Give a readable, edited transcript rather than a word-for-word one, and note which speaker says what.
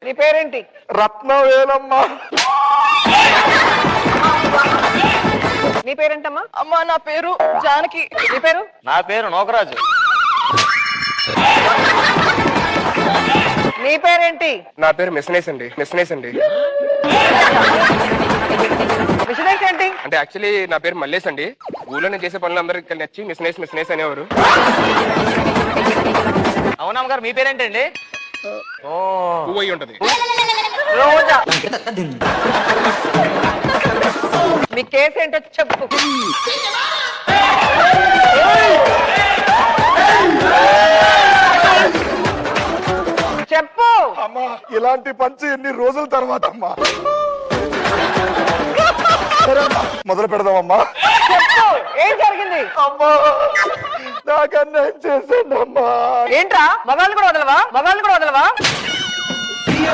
Speaker 1: నీ పేరేంటి?
Speaker 2: రత్నవేలమ్మా.
Speaker 1: నీ పేరేంటమ్మా?
Speaker 3: అమ్మా నా పేరు జానకి.
Speaker 1: నీ పేరు?
Speaker 4: నా పేరు నోకరాజు.
Speaker 1: నీ పేరేంటి?
Speaker 2: నా పేరు మిస్నేస్ అండి. మిస్నేస్ అండి.
Speaker 1: మిషనేష్ ఏంటి?
Speaker 2: అంటే యాక్చువల్లీ నా పేరు మల్లేష్ అండి. ఊళ్ళో నేను చేసే పనులు అందరికి నచ్చి మిస్నేస్ మిస్నేస్ అనేవారు.
Speaker 4: అవునమ్మ గారు మీ పేరేంటండి?
Speaker 2: పువ్వు అయి ఉంటది.
Speaker 1: రోజా. మీ కేసు ఏంటో చెప్పు. చెప్పు.
Speaker 2: అమ్మా ఇలాంటి పంచి ఎన్ని రోజుల తర్వాత అమ్మా. మొదలు పెడదామమ్మా.
Speaker 1: చెప్పు ఏం జరిగింది?
Speaker 2: అమ్మా నాకన్నా చేసాడు అమ్మా.
Speaker 1: ఏంట్రా మగాళ్ళు కూడా వదలవా? మగాళ్ళు కూడా వదలవా?